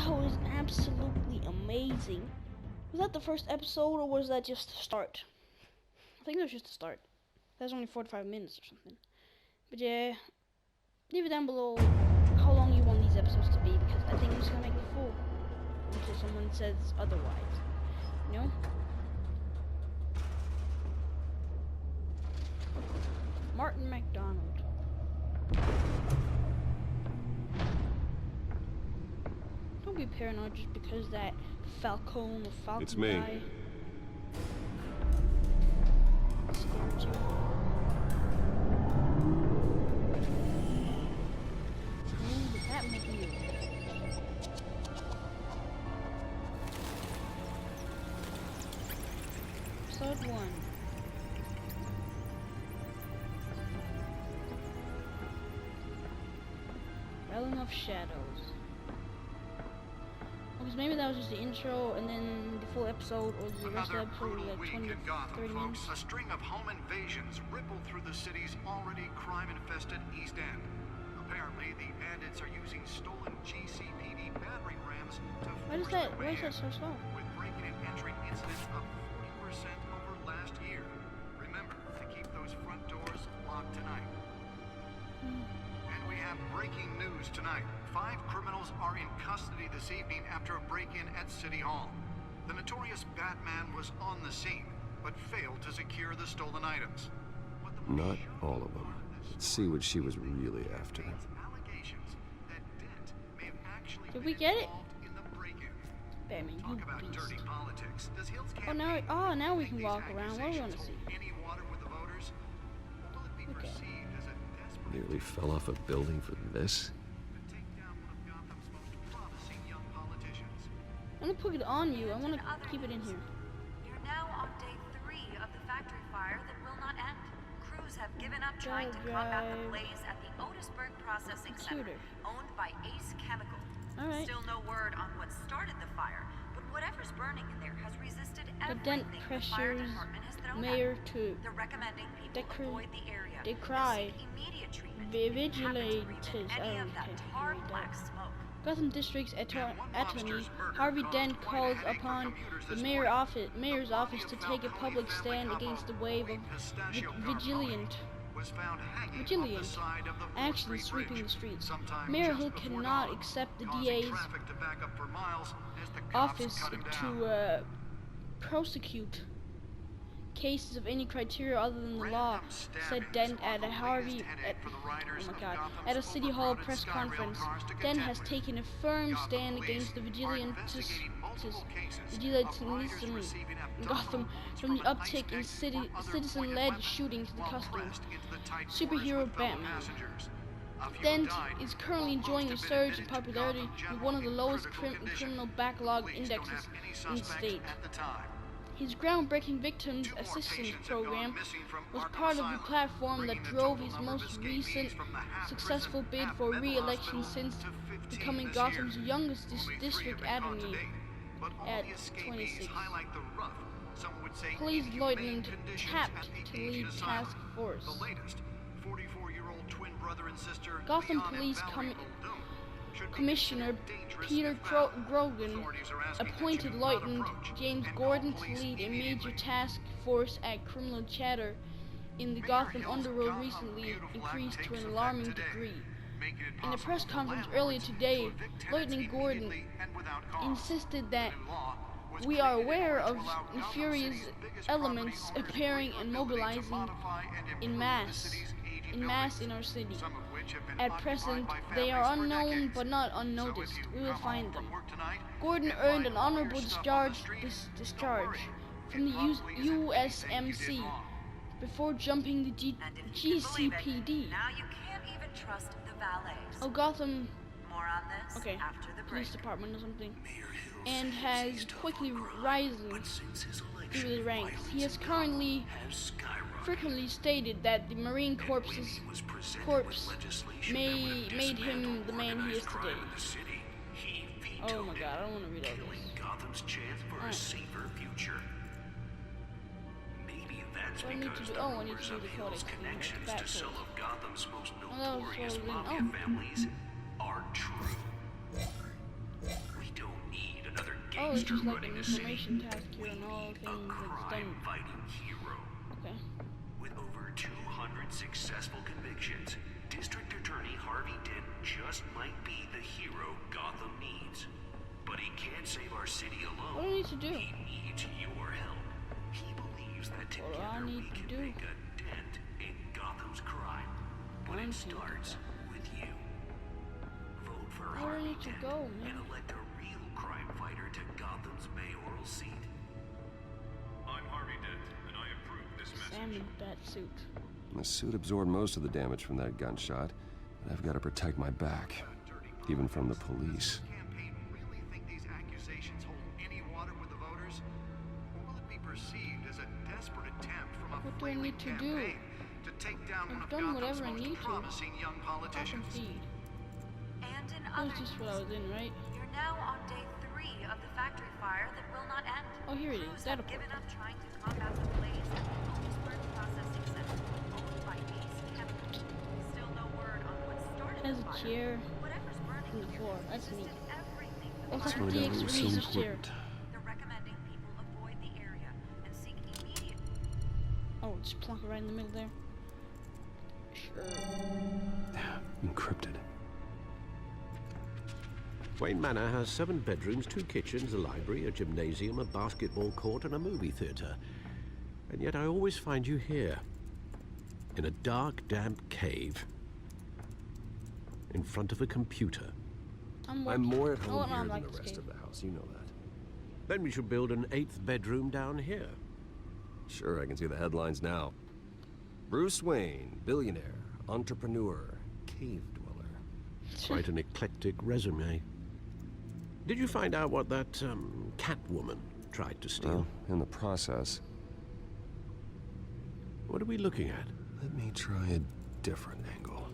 That was absolutely amazing. Was that the first episode, or was that just the start? I think it was just the start. That was only 45 minutes or something. But yeah, leave it down below how long you want these episodes to be, because I think I'm just gonna make it full until someone says otherwise. You know? Martin McDonald. Don't be paranoid just because that Falcone or Falcon It's me. guy scared you. Ooh, the Batmobile. Episode 1. Realm of Shadows. Because maybe that was just the intro, and then the full episode, or the rest of the episode was like 20 to 30 minutes. A string of home invasions rippled through the city's already crime-infested East End. Apparently, the bandits are using stolen GCPD battering rams to force their way in, so slow? with breaking and entering incidents up 40% over last year. Remember to keep those front doors locked tonight. And we have breaking news tonight. 5 criminals are in custody this evening after a break-in at City Hall. The notorious Batman was on the scene, but failed to secure the stolen items. Not all of them. Let's see what she was really after. Did we get it? Batman, you beast. Now we can walk around. What do we want to see? Okay. Nearly fell off a building for this? I'm gonna put it on you. I want to keep it in here. You're now on day 3 of the factory fire that will not end. Crews have given up trying to combat the blaze at the Otisburg Processing Center, owned by Ace Chemical. All right. Still no word on what started the fire, but whatever's burning in there has resisted everything Dent the fire pressures department has thrown mayor at it. to They're recommending people avoid the area. decry seek immediate treatment. vigilantes. Any of that tar black smoke. Gotham District's attorney Harvey Dent calls upon the mayor's office to take a public stand against the wave of vigilant action sweeping the streets. Mayor Hill cannot accept the DA's office to prosecute cases of any criteria other than the law, said Dent at a City Hall press conference. Dent has taken a firm stand against the vigilantism in Gotham from the uptick in citizen-led shootings to the customers. Superhero Batman. Dent is currently enjoying a surge in popularity with one of the lowest criminal backlog indexes in the state. His groundbreaking victims assistance program was part of the platform that drove his most recent successful bid for re-election since becoming Gotham's youngest district attorney at 26. Police Lieutenant tapped to lead task force. Gotham Police Commissioner Peter Grogan appointed Lieutenant James Gordon to lead a major task force at criminal chatter in the Gotham underworld recently increased to an alarming degree. In a press conference earlier today, Lieutenant Gordon insisted that we are aware of nefarious elements appearing and mobilizing in mass in our city. At present, they are unknown but not unnoticed. We will find them. Gordon earned an honorable discharge from the USMC before jumping the GCPD. Now you can't even trust the valets. Oh, Gotham. More on this after the break. Police department or something, and has quickly risen through the ranks. He has currently frequently stated that the Marine Corps made him the man he is today. Oh my God, I don't want to read all this. Gotham's chance for a safer future. Maybe that's because the rumors of Hill's connections to some of Gotham's most notorious mafia families are true. We don't it's monster just like running an the city. information task here and all A things that's done. crime-fighting hero. Okay. With over 200 successful convictions, District Attorney Harvey Dent just might be the hero Gotham needs. But he can't save our city alone. What do I need to do? He needs your help. He believes that What do I together need we to can do? make a dent in Gotham's crime. But it starts with you. Vote for Where do I Harvey need to Dent go, and man? elect a real crime fighter to Gotham's mayoral seat. I'm Harvey Dent, and I approve this message. Salmon bat suit. The suit absorbed most of the damage from that gunshot, and I've got to protect my back, even from the police. Campaign really think these accusations hold any water with the voters? Or will it be perceived as a desperate attempt from a What do I flailing need to do? campaign to take down one I've of done Gotham's whatever I most need to. promising young Awesome politicians? feed. And in That other was just what I was in, right? You're now on day 3 of the factory fire that will not end. Oh, here it is. Crews Data have port. given up trying to combat the blaze at the Otisburg Processing Center, owned by Ace Chemicals. Still no word on what started Has the a fire. chair Whatever's burning in the here floor. has That's neat. resisted everything the Oh, it's fire like Find out DX who's so Reese's chair. important. They're recommending people avoid the area and seek immediate. Oh, just plunk it right in the middle there. Sure. Encrypted. Wayne Manor has 7 bedrooms, 2 kitchens, a library, a gymnasium, a basketball court, and a movie theater. And yet I always find you here, in a dark, damp cave, in front of a computer. I'm more at Oh, home no, here I'm than like the this rest cave. of the house, you know that. Then we should build an 8th bedroom down here. Sure, I can see the headlines now. Bruce Wayne, billionaire, entrepreneur, cave dweller. Quite an eclectic resume. Did you find out what that, Catwoman tried to steal? Well, in the process, What are we looking at? let me try a different angle.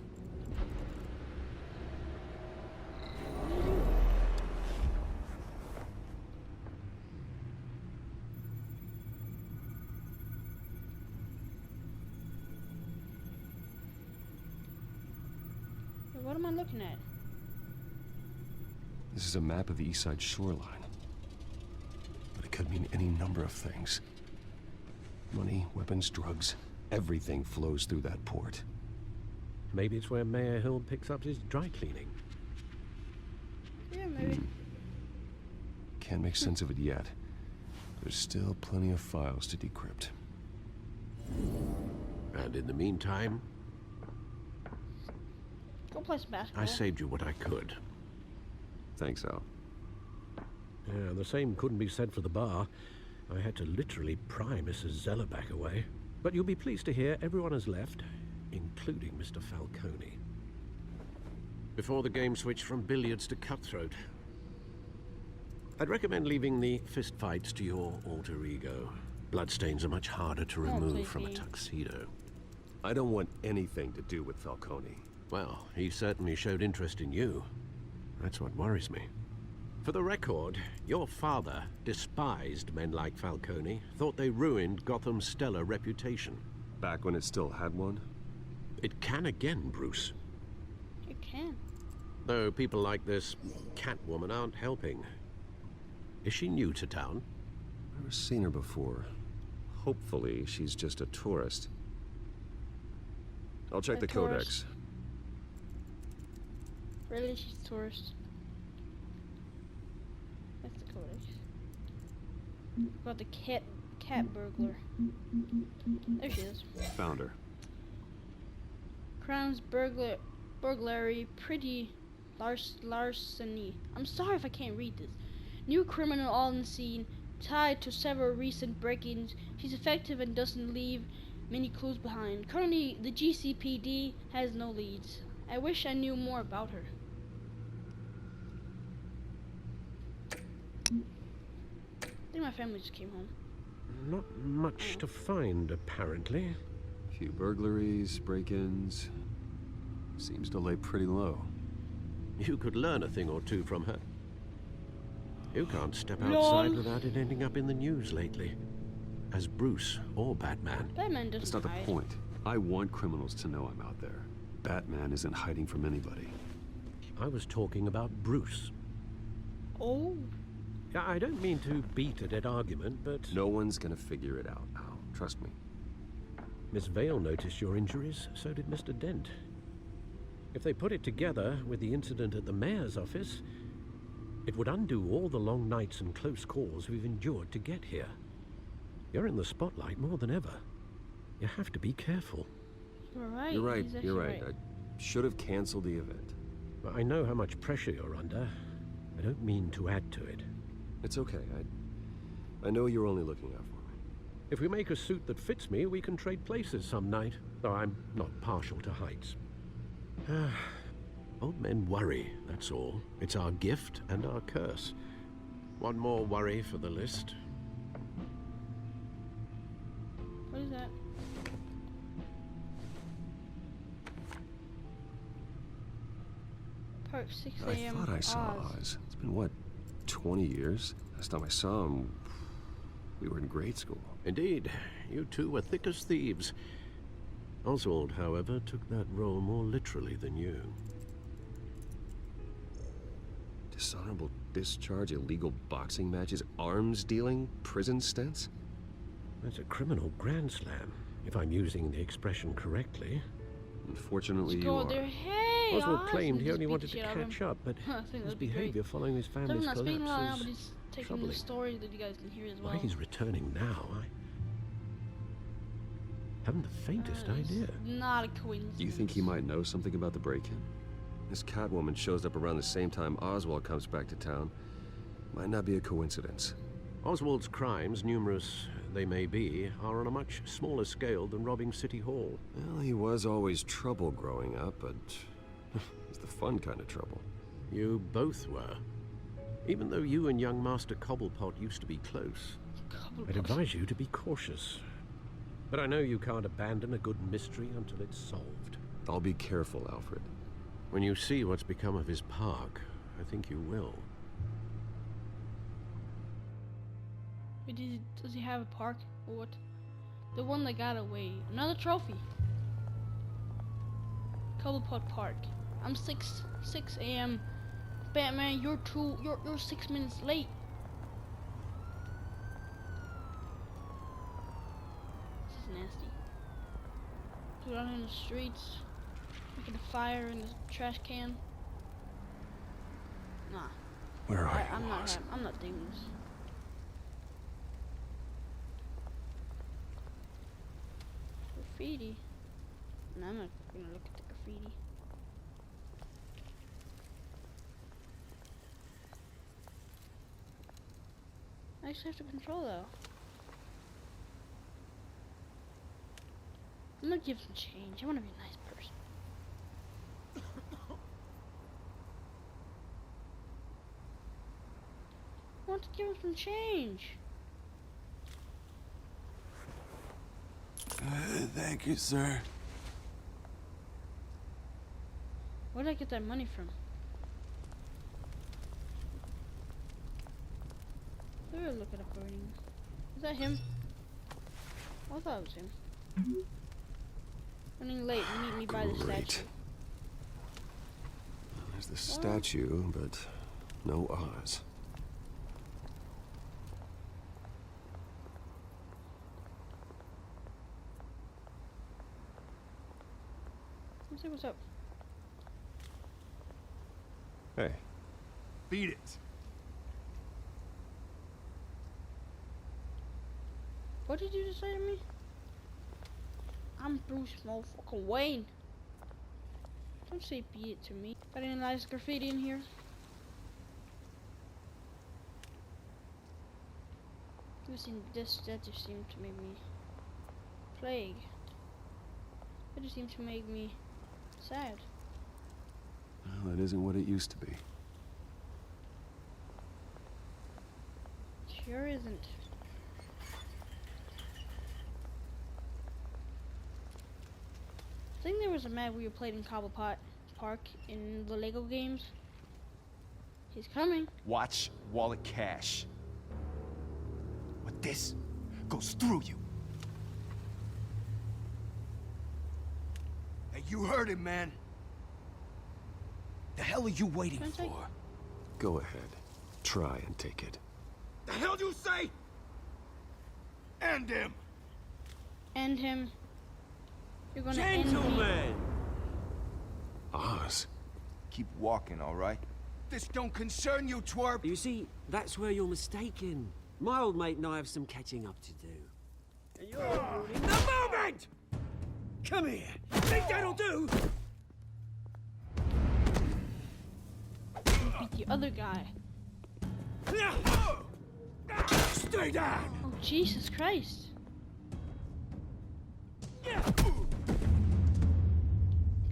What am I looking at? This is a map of the East Side shoreline. But it could mean any number of things. Money, weapons, drugs, everything flows through that port. Maybe it's where Mayor Hill picks up his dry cleaning. Yeah, maybe. Can't make sense of it yet. There's still plenty of files to decrypt. And in the meantime, Go play some basketball. I saved you what I could. Thanks, Al. Yeah, the same couldn't be said for the bar. I had to literally pry Mrs. Zellerback away. But you'll be pleased to hear everyone has left, including Mr. Falcone. Before the game switched from billiards to cutthroat. I'd recommend leaving the fistfights to your alter ego. Bloodstains are much harder to remove from a tuxedo. I don't want anything to do with Falcone. Well, he certainly showed interest in you. That's what worries me. For the record, your father despised men like Falcone, thought they ruined Gotham's stellar reputation. Back when it still had one? It can again, Bruce. You can. Though people like this Catwoman aren't helping. Is she new to town? Never seen her before. Hopefully, she's just a tourist. I'll check A the tourist. codex. Really, she's a tourist. That's the codex. About the cat burglar. There she is. Found her. Crown's burglary, pretty larceny. I'm sorry if I can't read this. New criminal on the scene, tied to several recent break-ins. She's effective and doesn't leave many clues behind. Currently, the GCPD has no leads. I wish I knew more about her. I think my family just came home. Not much to find, apparently. Few burglaries, break-ins. Seems to lay pretty low. You could learn a thing or two from her. You can't step Lol. outside without it ending up in the news lately. As Bruce or Batman. Batman That's doesn't not the hide. point. I want criminals to know I'm out there. Batman isn't hiding from anybody. I was talking about Bruce. Oh, I don't mean to beat a dead argument, but... No one's gonna figure it out, Al. Trust me. Miss Vale noticed your injuries, so did Mr. Dent. If they put it together with the incident at the mayor's office, it would undo all the long nights and close calls we've endured to get here. You're in the spotlight more than ever. You have to be careful. You're right. You're right. He's You're actually right. I should have canceled the event. But I know how much pressure you're under. I don't mean to add to it. It's okay. I know you're only looking out for me. If we make a suit that fits me, we can trade places some night. Though I'm not partial to heights. Old men worry, that's all. It's our gift and our curse. One more worry for the list. What is that? Park 6 a.m. I thought I saw Oz. It's been, what, 20 years? Last time I saw him, we were in grade school. Indeed, you two were thick as thieves. Oswald, however, took that role more literally than you. Dishonorable discharge, illegal boxing matches, arms dealing, prison stints? That's a criminal grand slam, if I'm using the expression correctly. Unfortunately, Let's you go are. there. Hey, Oswald Oz, claimed and he just only beat wanted the to shit out of catch him. up, but I think his that'd be great. behavior following his So family's I'm not speaking collapse loud now, is but he's taking troubling. the story that you guys can hear as well. Why he's returning now, I haven't the faintest idea. Not a coincidence. Do you think he might know something about the break-in? This Catwoman shows up around the same time Oswald comes back to town. Might not be a coincidence. Oswald's crimes, numerous they may be, are on a much smaller scale than robbing City Hall. Well, he was always trouble growing up, but it's the fun kind of trouble. You both were. Even though you and young Master Cobblepot used to be close, I'd advise you to be cautious. But I know you can't abandon a good mystery until it's solved. I'll be careful, Alfred. When you see what's become of his park, I think you will. Wait, does he have a park or what? The one that got away. Another trophy. Cobblepot Park. I'm 6 a.m. Batman, you're 6 minutes late. This is nasty. Put it out in the streets. Making a fire in the trash can. Nah. Where are you, Oz? I'm not doing this. Graffiti. No, I'm not gonna look at the graffiti. I actually have to control though. I'm gonna give some change. I wanna be a nice person. I want to give him some change. Thank you, sir. Where did I get that money from? We're looking at burning. Is that him? I thought it was him. Running late, meet me by the statue. There's the statue, but no Oz. Let's see what's up. Hey. Beat it. What did you just say to me? I'm Bruce motherfucking Wayne. Don't say beat it to me. Got any nice graffiti in here? That just seemed to make me plague. It just seemed to make me sad. Well, that isn't what it used to be. Sure isn't. I think there was a man we played in Cobblepot Park in the Lego games. He's coming. Watch wallet cash. But this goes through you. Hey, you heard it, man. The hell are you waiting Can I take for? Go ahead. Try and take it. The hell do you say? End him! End him. You're gonna end me. Gentlemen! Oz. Keep walking, all right? This don't concern you, twerp! You see, that's where you're mistaken. My old mate and I have some catching up to do. And you're ruining the moment! Come here. Think that'll do? Beat the other guy. Stay down! Oh, Jesus Christ. Good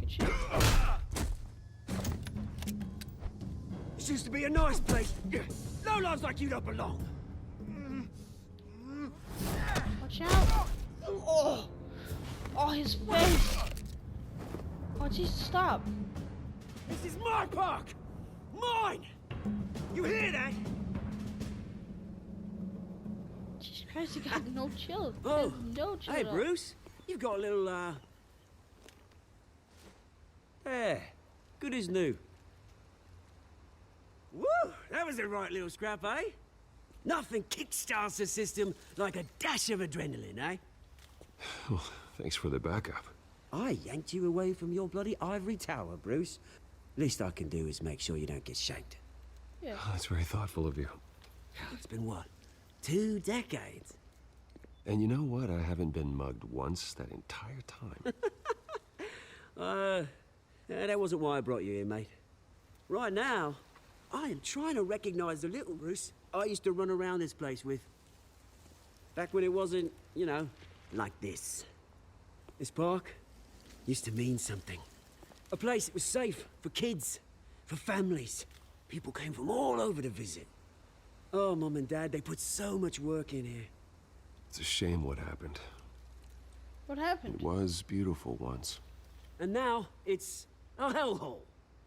shit. This used to be a nice place. No lives like you don't belong. Watch out. Oh, his face. Oh, Jesus, stop. This is my park! Mine! You hear that? Jesus Christ, he got no chill. Oh, No chill. hey, at all. Bruce. You've got a little, There. Good as new. Woo! That was a right little scrap, eh? Nothing kickstarts the system like a dash of adrenaline, eh? Well, thanks for the backup. I yanked you away from your bloody ivory tower, Bruce. Least I can do is make sure you don't get shanked. Yeah. Oh, that's very thoughtful of you. It's been what? 2 decades? And you know what? I haven't been mugged once that entire time. That wasn't why I brought you here, mate. Right now, I am trying to recognize the little Bruce I used to run around this place with. Back when it wasn't, you know, like this. This park used to mean something. A place that was safe for kids, for families. People came from all over to visit. Oh, Mum and Dad, they put so much work in here. It's a shame what happened. What happened? It was beautiful once. And now, it's a hellhole.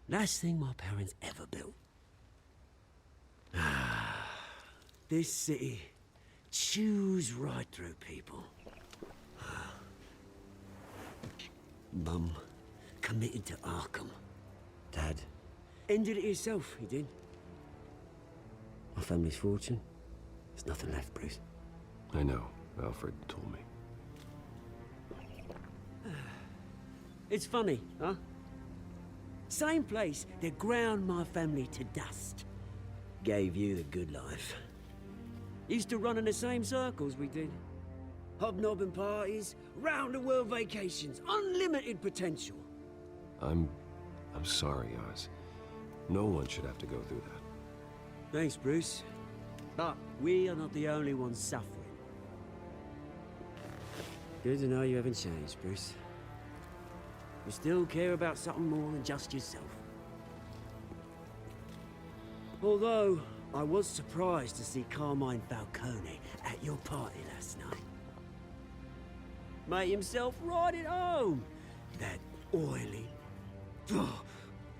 Last thing my parents ever built. This city chews right through people. Mum committed to Arkham. Dad ended it himself, he did. My family's fortune, there's nothing left, Bruce. I know. Alfred told me. It's funny, huh? Same place that ground my family to dust. Gave you the good life. Used to run in the same circles we did. Hobnobbing parties, round-the-world vacations, unlimited potential. I'm sorry, Oz. No one should have to go through that. Thanks, Bruce. But we are not the only ones suffering. Good to know you haven't changed, Bruce. You still care about something more than just yourself. Although, I was surprised to see Carmine Falcone at your party last night. Made himself right at home. That oily...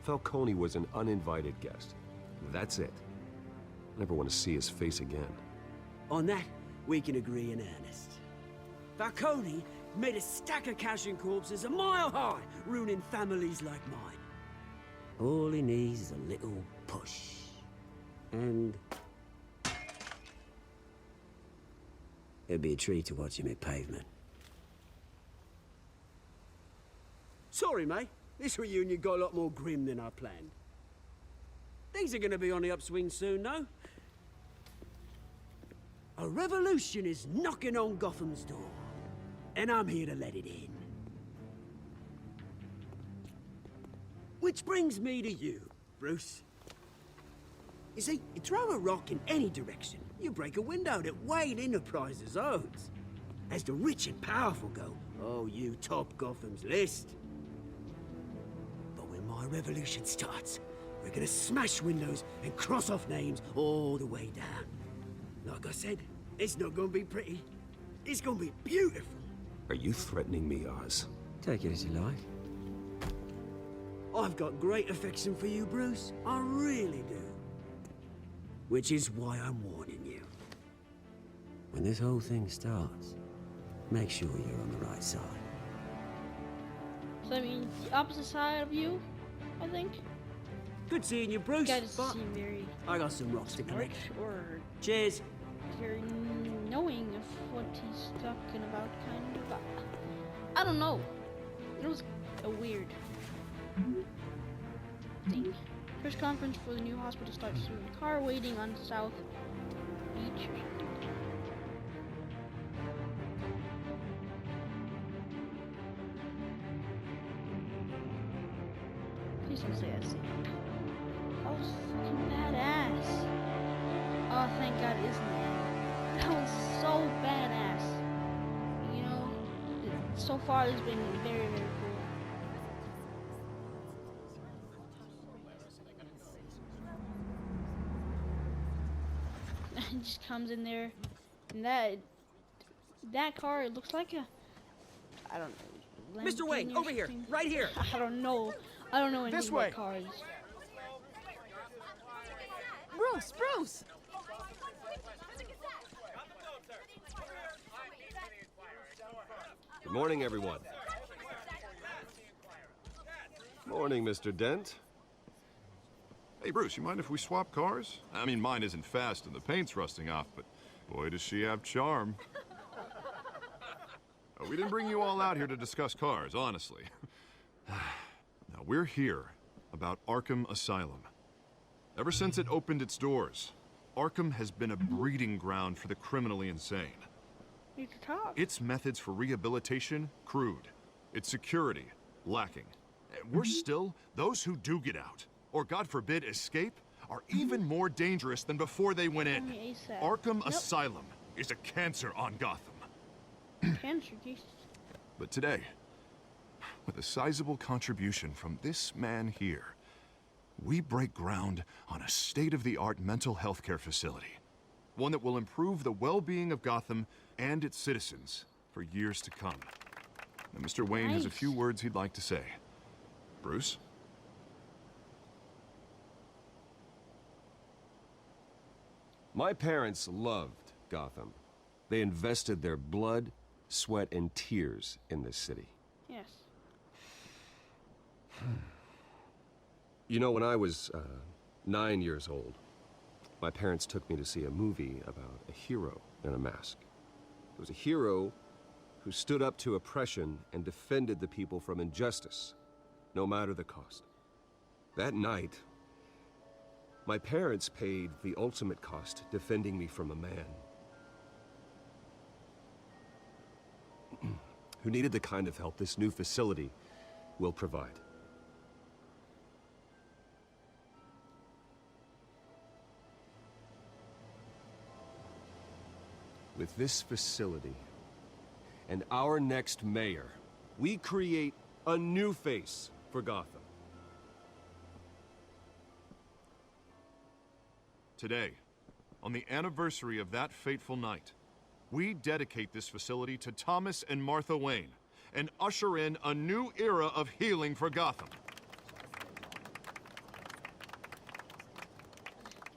Falcone was an uninvited guest. That's it. Never want to see his face again. On that, we can agree in earnest. Falcone made a stack of cash and corpses a mile high, ruining families like mine. All he needs is a little push. And... it'd be a treat to watch him hit pavement. Sorry, mate. This reunion got a lot more grim than I planned. Things are gonna be on the upswing soon, no? A revolution is knocking on Gotham's door. And I'm here to let it in. Which brings me to you, Bruce. You see, you throw a rock in any direction, you break a window that Wayne Enterprises owns. As the rich and powerful go, oh, you top Gotham's list. But when my revolution starts, we're gonna smash windows and cross off names all the way down. Like I said, it's not gonna be pretty. It's gonna be beautiful. Are you threatening me, Oz? Take it as you like. I've got great affection for you, Bruce. I really do. Which is why I'm warning you. When this whole thing starts, make sure you're on the right side. So that means the opposite side of you, I think. Good seeing you, Bruce. Guy doesn't But seem very I got some rocks to collect. or Cheers. very knowing of what he's talking about, kind of. I don't know. It was a weird thing. Press conference for the new hospital starts soon. Car waiting on South Beach or something. Please don't say I see. That was fucking badass. Oh, thank God it isn't that. That was so badass. You know, so far it's been very, very cool. It just comes in there, and that car, it looks like a, I don't know. Mr. Wayne, over here, right here. I don't know. I don't know anything This way. about cars. Bruce! Good morning, everyone. Morning, Mr. Dent. Hey, Bruce, you mind if we swap cars? I mean, mine isn't fast and the paint's rusting off, but boy, does she have charm. We didn't bring you all out here to discuss cars, honestly. Now, we're here about Arkham Asylum. Ever since it opened its doors, Arkham has been a breeding ground for the criminally insane. You can talk. Its methods for rehabilitation, crude. Its security, lacking. Worse still, those who do get out, or God forbid escape, are even more dangerous than before they went in. Arkham Asylum is a cancer on Gotham. Cancer, Jesus. But today, with a sizable contribution from this man here, we break ground on a state-of-the-art mental health care facility. One that will improve the well-being of Gotham and its citizens for years to come. Now, Mr. Wayne has a few words he'd like to say. Bruce? My parents loved Gotham. They invested their blood, sweat, and tears in this city. Yes. You know, when I was 9 years old, my parents took me to see a movie about a hero in a mask. It was a hero who stood up to oppression and defended the people from injustice, no matter the cost. That night, my parents paid the ultimate cost defending me from a man who needed the kind of help this new facility will provide. With this facility and our next mayor, we create a new face for Gotham. Today, on the anniversary of that fateful night, we dedicate this facility to Thomas and Martha Wayne and usher in a new era of healing for Gotham.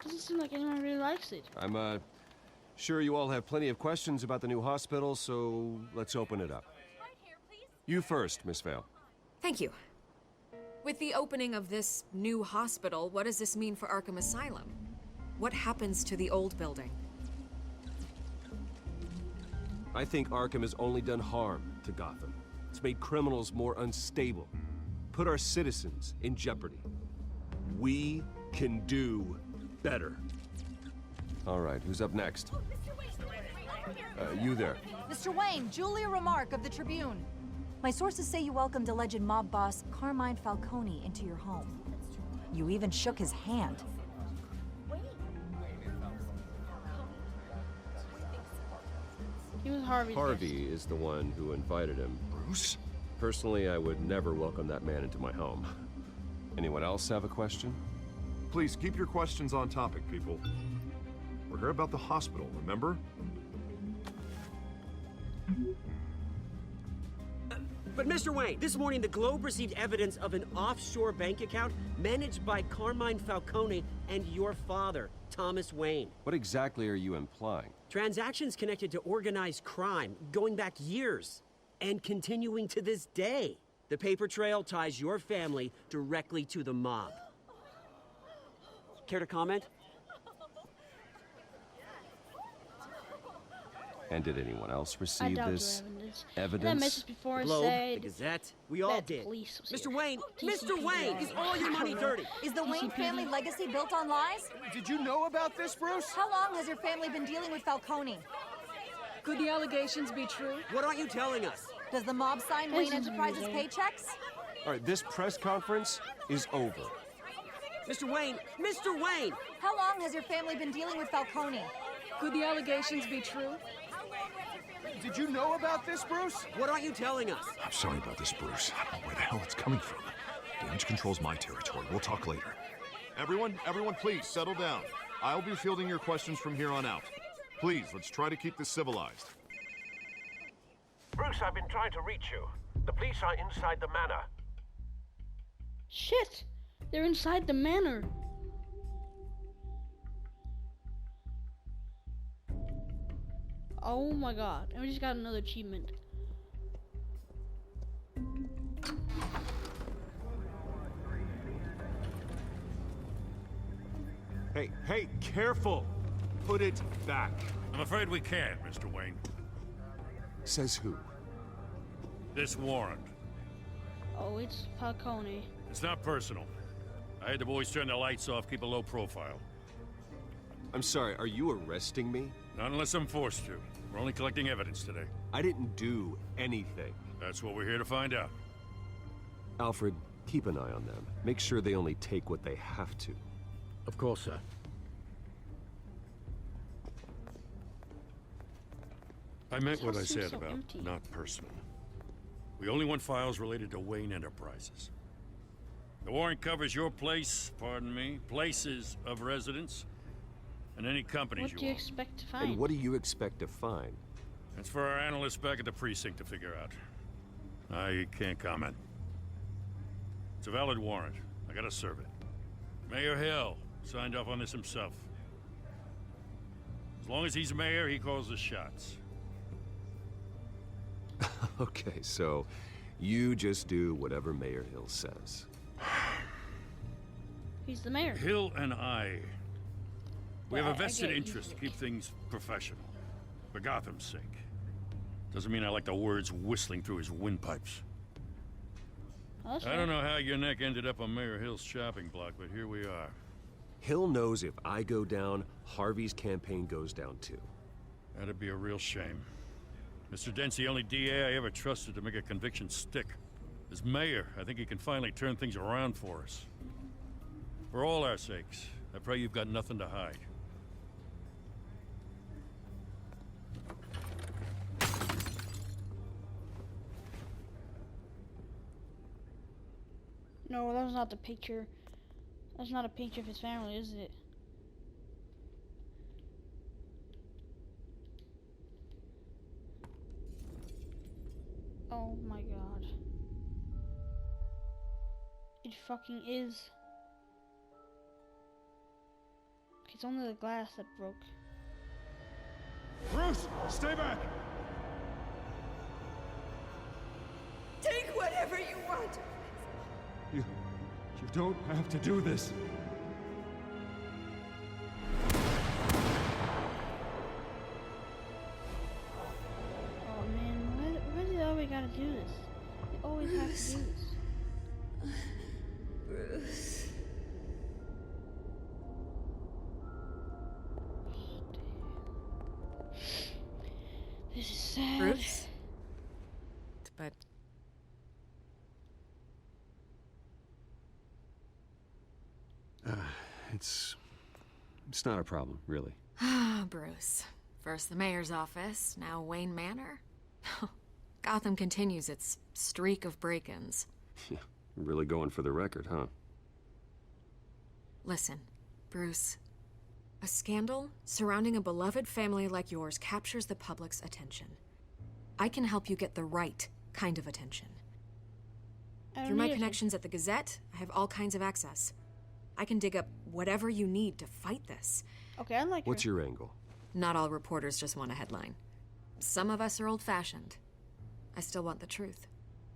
Doesn't seem like anyone really likes it. I'm sure you all have plenty of questions about the new hospital, so let's open it up. You first, Miss Vale. Thank you. With the opening of this new hospital, what does this mean for Arkham Asylum? What happens to the old building? I think Arkham has only done harm to Gotham. It's made criminals more unstable, put our citizens in jeopardy. We can do better. All right, who's up next? You there. Mr. Wayne, Julia Remark of the Tribune. My sources say you welcomed alleged mob boss Carmine Falcone into your home. You even shook his hand. He was Harvey's Harvey is the one who invited him. Bruce? Personally, I would never welcome that man into my home. Anyone else have a question? Please keep your questions on topic, people. We're here about the hospital, remember? But Mr. Wayne, this morning the Globe received evidence of an offshore bank account managed by Carmine Falcone and your father, Thomas Wayne. What exactly are you implying? Transactions connected to organized crime, going back years, and continuing to this day. The paper trail ties your family directly to the mob. Care to comment? And did anyone else I receive doubt this That evidence? message before The Globe, said the Gazette, we all that did. police was Mr. here. Wayne, Mr. TCP, Wayne, is all your money dirty? Is the Wayne family legacy built on lies? Did you know about this, Bruce? How long has your family been dealing with Falcone? Could the allegations be true? What aren't you telling us? Does the mob sign Wayne Enterprises paychecks? All right, this press conference is over. Mr. Wayne, Mr. Wayne! How long has your family been dealing with Falcone? Could the allegations be true? Did you know about this, Bruce? What aren't you telling us? I'm sorry about this, Bruce. I don't know where the hell it's coming from. Damage control's my territory. We'll talk later. Everyone, please settle down. I'll be fielding your questions from here on out. Please, let's try to keep this civilized. Bruce, I've been trying to reach you. The police are inside the manor. Shit! They're inside the manor. Oh my god. And we just got another achievement. Hey, careful! Put it back. I'm afraid we can't, Mr. Wayne. Says who? This warrant. Oh, it's Falcone. It's not personal. I had the boys turn the lights off, keep a low profile. I'm sorry, are you arresting me? Not unless I'm forced to. We're only collecting evidence today. I didn't do anything. That's what we're here to find out. Alfred, keep an eye on them. Make sure they only take what they have to. Of course, sir. I meant what I house seems said so about empty. not personal. We only want files related to Wayne Enterprises. The warrant covers your place, pardon me, places of residence, and any companies What do you own. expect to find? And what do you expect to find? That's for our analysts back at the precinct to figure out. I can't comment. It's a valid warrant. I gotta serve it. Mayor Hill signed off on this himself. As long as he's mayor, he calls the shots. Okay, so you just do whatever Mayor Hill says. He's the mayor. Hill and we have Yeah, a vested get it. interest to keep things professional. For Gotham's sake. Doesn't mean I like the words whistling through his windpipes. Oh, that's I don't right. know how your neck ended up on Mayor Hill's shopping block, but here we are. Hill knows if I go down, Harvey's campaign goes down too. That'd be a real shame. Mr. Dent's the only DA I ever trusted to make a conviction stick. As mayor, I think he can finally turn things around for us. For all our sakes, I pray you've got nothing to hide. No, that was not the picture. That's not a picture of his family, is it? Oh my god. It fucking is. It's only the glass that broke. Bruce, stay back! Take whatever you want. You don't have to do this. Oh man, why do they always gotta do this? They always have to do this. Bruce. This is sad. Bruce? But It's not a problem, really. Bruce. First the mayor's office, now Wayne Manor. Gotham continues its streak of break-ins. Yeah, really going for the record, huh? Listen, Bruce. A scandal surrounding a beloved family like yours captures the public's attention. I can help you get the right kind of attention. Through my connections at the Gazette, I have all kinds of access. I can dig up whatever you need to fight this. Okay, I like What's her. your angle? Not all reporters just want a headline. Some of us are old-fashioned. I still want the truth.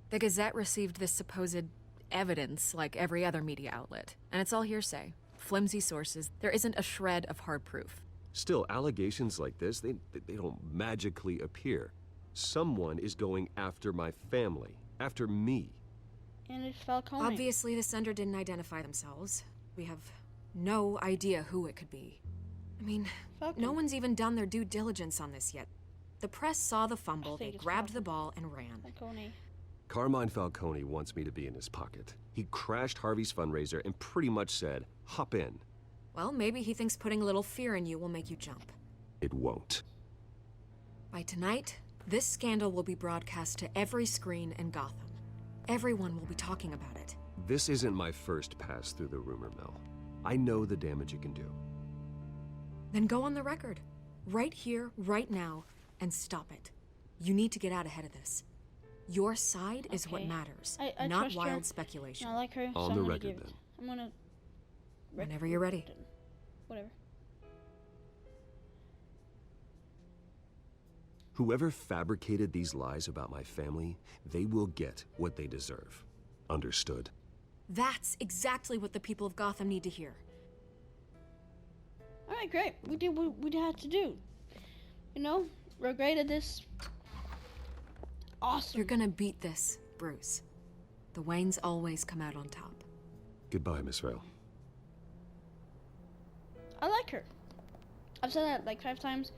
The Gazette received this supposed evidence like every other media outlet, and it's all hearsay. flimsy sources. There isn't a shred of hard proof. Still, allegations like this, they don't magically appear. Someone is going after my family, after me. And it's Falcone. Obviously, the sender didn't identify themselves. We have no idea who it could be. I mean, Falcone. no one's even done their due diligence on this yet. The press saw the fumble, they grabbed Falcone. the ball, and ran. Falcone. Carmine Falcone wants me to be in his pocket. He crashed Harvey's fundraiser and pretty much said, hop in. Well, maybe he thinks putting a little fear in you will make you jump. It won't. By tonight, this scandal will be broadcast to every screen in Gotham. Everyone will be talking about it. This isn't my first pass through the rumor mill. I know the damage it can do. Then go on the record. Right here, right now, and stop it. You need to get out ahead of this. Your side is what matters, I not trust wild her. speculation. I like her, so On I'm the gonna record, give it. then. I'm gonna... Whenever you're ready. Whatever. Whoever fabricated these lies about my family, they will get what they deserve. Understood? That's exactly what the people of Gotham need to hear. Alright, great. We did what we had to do. You know, we're great at this. Awesome. You're gonna beat this, Bruce. The Waynes always come out on top. Goodbye, Miss Vale. I like her. I've said that like 5 times.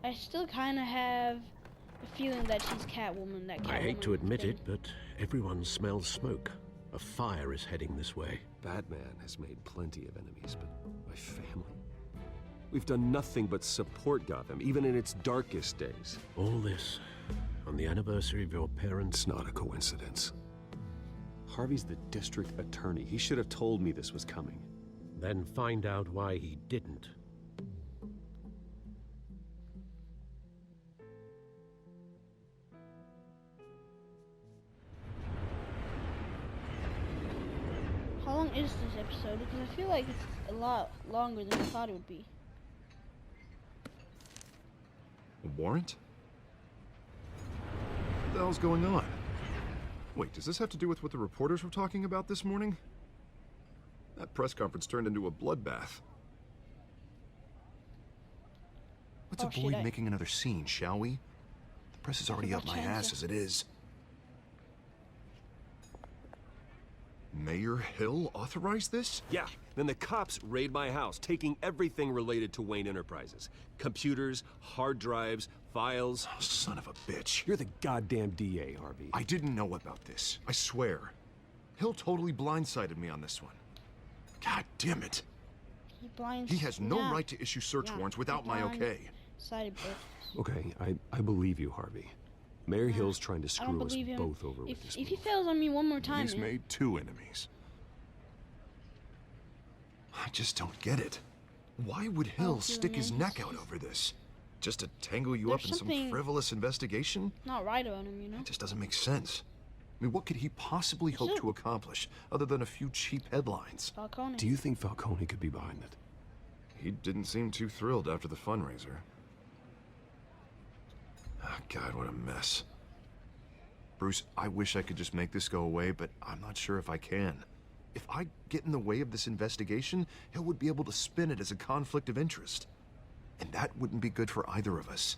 I still kind of have a feeling that she's Catwoman. That Catwoman I hate to admit thing. it, but everyone smells smoke. A fire is heading this way. Batman has made plenty of enemies, but my family? We've done nothing but support Gotham, even in its darkest days. All this on the anniversary of your parents' It's not a coincidence. Harvey's the district attorney. He should have told me this was coming. Then find out why he didn't. How long is this episode? Because I feel like it's a lot longer than I thought it would be. A warrant? What the hell's going on? Wait, does this have to do with what the reporters were talking about this morning? That press conference turned into a bloodbath. Let's avoid making another scene, shall we? The press is already up my ass as it is. Mayor Hill authorized this? Yeah, then the cops raid my house, taking everything related to Wayne Enterprises. Computers, hard drives, files. Oh, son of a bitch. You're the goddamn DA, Harvey. I didn't know about this. I swear. Hill totally blindsided me on this one. God damn it. He has no right to issue search warrants without my okay. Okay, I believe you, Harvey. Mayor Hill's trying to screw us both over with this. If he fails on me one more time, He's made 2 enemies. I just don't get it. Why would Hill stick his neck out over this? Just to tangle you up in some frivolous investigation? Not right about him, you know? It just doesn't make sense. I mean, what could he possibly hope to accomplish other than a few cheap headlines? Falcone. Do you think Falcone could be behind it? He didn't seem too thrilled after the fundraiser. Oh, God, what a mess. Bruce, I wish I could just make this go away, but I'm not sure if I can. If I get in the way of this investigation, Hill would be able to spin it as a conflict of interest. And that wouldn't be good for either of us.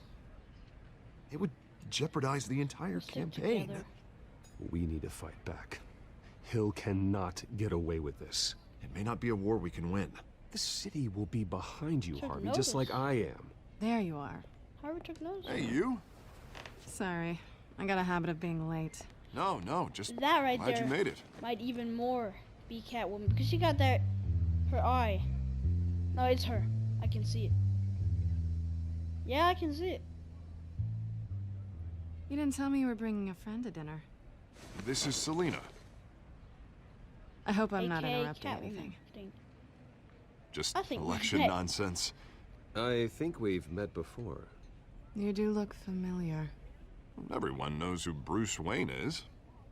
It would jeopardize the entire campaign. We need to fight back. Hill cannot get away with this. It may not be a war we can win. The city will be behind you, Harvey, just like I am. There you are. Harvey took notice. Hey, you? Sorry. I got a habit of being late. No, just that right glad there you made it. Might even more be Catwoman because she got that her eye. No, it's her. I can see it. Yeah, I can see it. You didn't tell me you were bringing a friend to dinner. This is Selina. I hope I'm not AKA interrupting Catwoman anything. Just I think election we- nonsense. I think we've met before. You do look familiar. Everyone knows who Bruce Wayne is.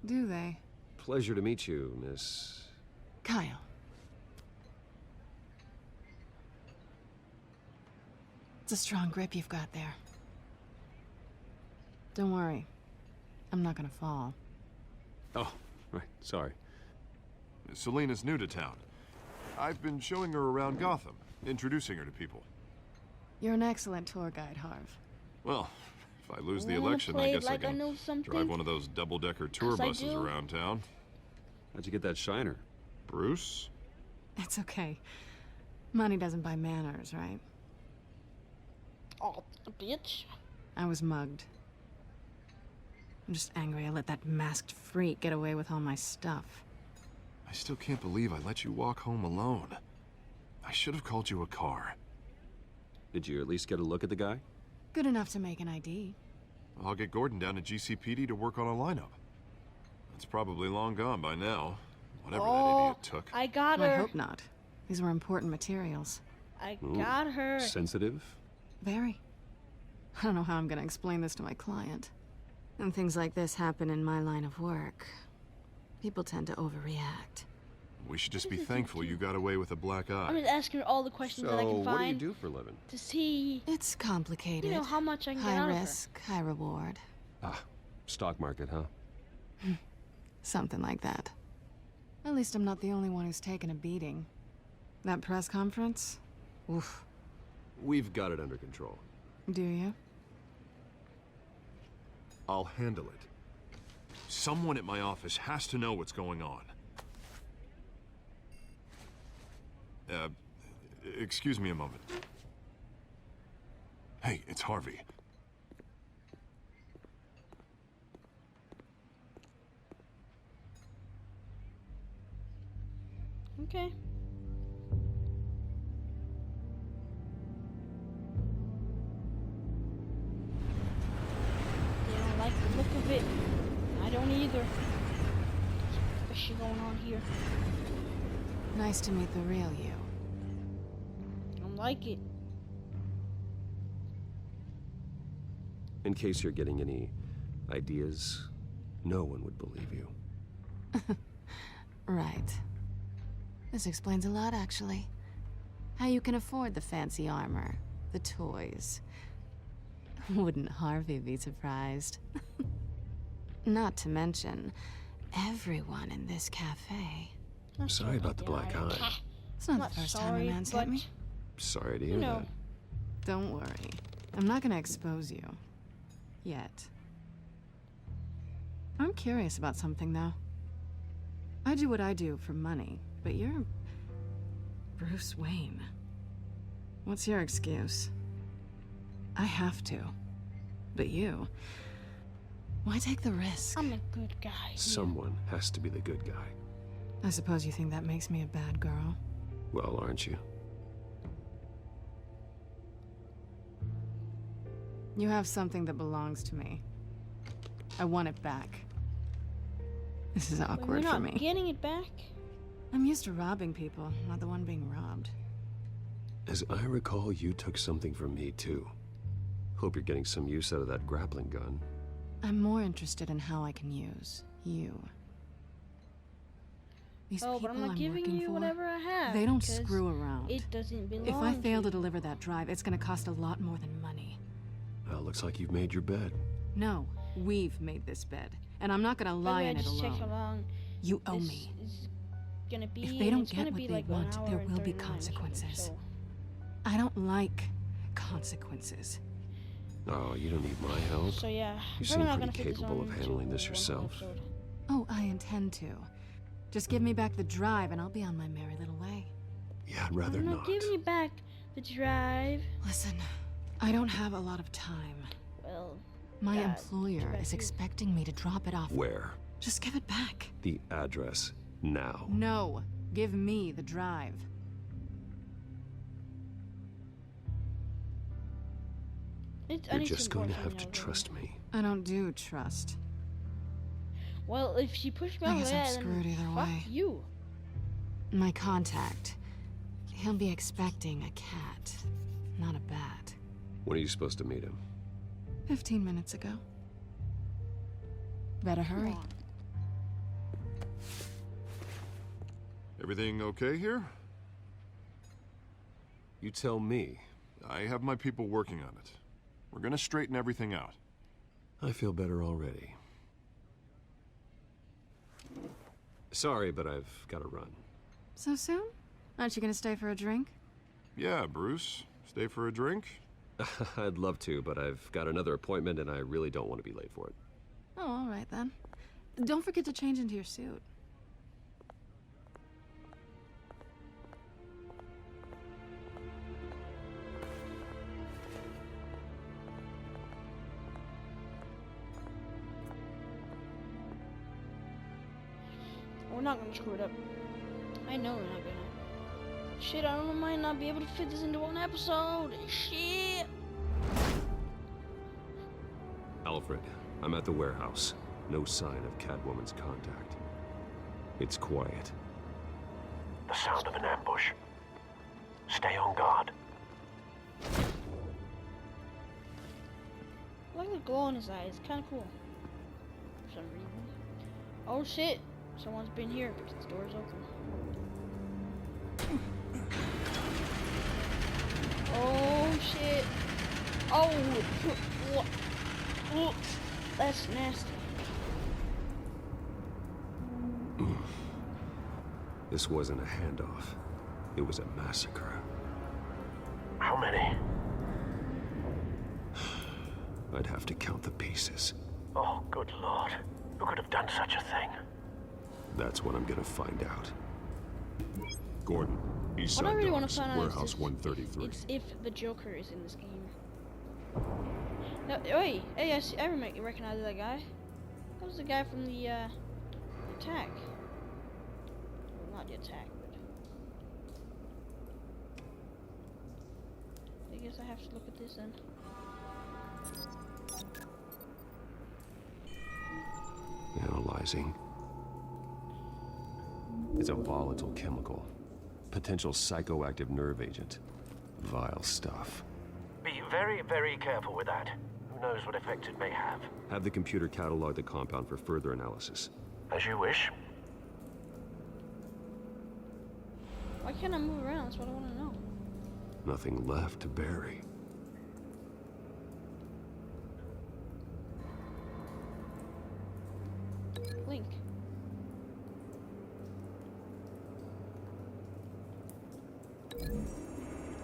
Do they? Pleasure to meet you, Miss... Kyle. It's a strong grip you've got there. Don't worry. I'm not gonna fall. Oh, right, sorry. Selina's new to town. I've been showing her around Gotham, introducing her to people. You're an excellent tour guide, Harv. Well, if I lose the Wanna election, play I it guess like I I can know something? drive one of those double-decker tour Yes, I buses do. around town. How'd you get that shiner? Bruce? It's okay. Money doesn't buy manners, right? Oh, bitch. I was mugged. I'm just angry I let that masked freak get away with all my stuff. I still can't believe I let you walk home alone. I should have called you a car. Did you at least get a look at the guy? Good enough to make an ID. I'll get Gordon down to GCPD to work on a lineup. It's probably long gone by now. Whatever that idiot took. I got Well, her. I hope not. These were important materials. I Ooh, got her. Sensitive? Very. I don't know how I'm gonna explain this to my client. When things like this happen in my line of work, people tend to overreact. We should just be thankful you got away with a black eye. I'm just asking her all the questions that I So, can what do you find do for a living? to see, It's complicated. you know, how much I can get High out of her. risk, high reward. Ah, stock market, huh? Something like that. At least I'm not the only one who's taken a beating. That press conference? Oof. We've got it under control. Do you? I'll handle it. Someone at my office has to know what's going on. Excuse me a moment. Hey, it's Harvey. Okay. They don't like the look of it. I don't either. What's shit going on here? Nice to meet the real you. I don't like it. In case you're getting any ideas, no one would believe you. Right. This explains a lot, actually. How you can afford the fancy armor, the toys. Wouldn't Harvey be surprised? Not to mention, everyone in this cafe. I'm sorry about the black eye. It's not the first time a man's hit me. Sorry to hear that. Don't worry. I'm not gonna expose you. Yet. I'm curious about something, though. I do what I do for money, but you're Bruce Wayne. What's your excuse? I have to. But you... why take the risk? I'm a good guy. Someone has to be the good guy. I suppose you think that makes me a bad girl. Well, aren't you? You have something that belongs to me. I want it back. This is awkward You're for not me. getting it back? I'm used to robbing people, not the one being robbed. As I recall, you took something from me, too. Hope you're getting some use out of that grappling gun. I'm more interested in how I can use you. These Oh, people but I'm not giving working you for, whatever I have. they don't because screw around. It doesn't belong If I fail to to deliver that drive, it's gonna cost a lot more than money. Well, looks like you've made your bed. No, we've made this bed, and I'm not gonna lie in it just check how alone. long You owe this me. is gonna be, If and they don't it's get gonna what be they like 1 want, hour there and will be 39 consequences. minutes, so- I don't like consequences. Oh, you don't need my help. So yeah, You probably seem not pretty gonna fit this capable of on handling to this one yourself. episode. Oh, I intend to. Just give me back the drive, and I'll be on my merry little way. Yeah, I'd rather I'm not. not giving you back the drive. Listen, I don't have a lot of time. Well, My God, employer is expecting me to drop it off. Where? Just give it back. The address. Now. No, give me the drive. You're just going to have to trust me. I don't do trust. Well, if she pushed me I out of guess that, I'm screwed then either fuck way. you. My contact. He'll be expecting a cat, not a bat. When are you supposed to meet him? 15 minutes ago. Better hurry. Everything okay here? You tell me. I have my people working on it. We're gonna straighten everything out. I feel better already. Sorry, but I've got to run. So soon? Aren't you gonna stay for a drink? Yeah, Bruce. Stay for a drink? I'd love to, but I've got another appointment and I really don't want to be late for it. Oh, all right then. Don't forget to change into your suit. We're not gonna screw it up. I know we're not gonna. Shit, I might not be able to fit this into one episode. Shit. Alfred, I'm at the warehouse. No sign of Catwoman's contact. It's quiet. The sound of an ambush. Stay on guard. I like the glow in his eyes. It's kind of cool. For some reason. Oh shit. Someone's been here because the door's open. Oh shit. Oh. What? That's nasty. This wasn't a handoff. It was a massacre. How many? I'd have to count the pieces. Oh, good lord. Who could have done such a thing? That's what I'm gonna find out. Gordon, East What I Side really want Docks, to find out Warehouse is 133. it's if the Joker is in this game. No, wait, hey, I recognize that guy. That was the guy from the attack. Well, not the attack, but I guess I have to look at this then. Analyzing. It's a volatile chemical. Potential psychoactive nerve agent. Vile stuff. Be very, very careful with that. Who knows what effect it may have. Have the computer catalog the compound for further analysis. As you wish. Why can't I move around? That's what I want to know. Nothing left to bury. Link.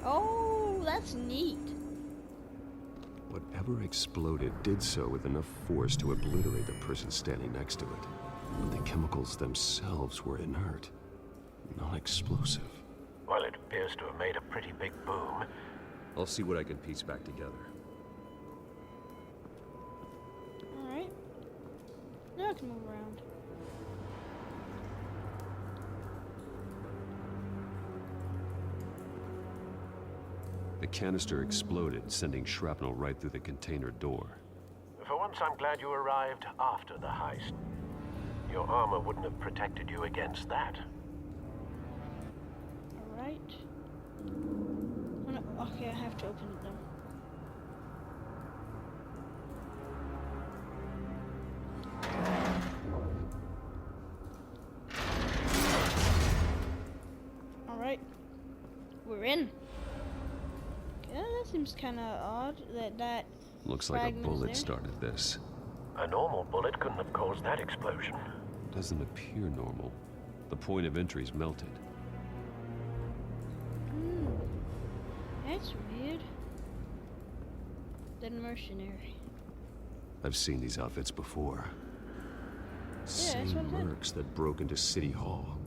Oh, that's neat. Whatever exploded did so with enough force to obliterate the person standing next to it. But the chemicals themselves were inert, non-explosive. Well, it appears to have made a pretty big boom. I'll see what I can piece back together. Alright. Now I can move around. The canister exploded, sending shrapnel right through the container door. For once, I'm glad you arrived after the heist. Your armor wouldn't have protected you against that. Alright. Okay, I have to open it now. Alright. We're in. Yeah, that seems kind of odd that Looks like a fragment is bullet there. started this. A normal bullet couldn't have caused that explosion. Doesn't appear normal. The point of entry's melted. That's weird. The mercenary. I've seen these outfits before. Yeah, that's Same what I said. mercs that broke into City Hall.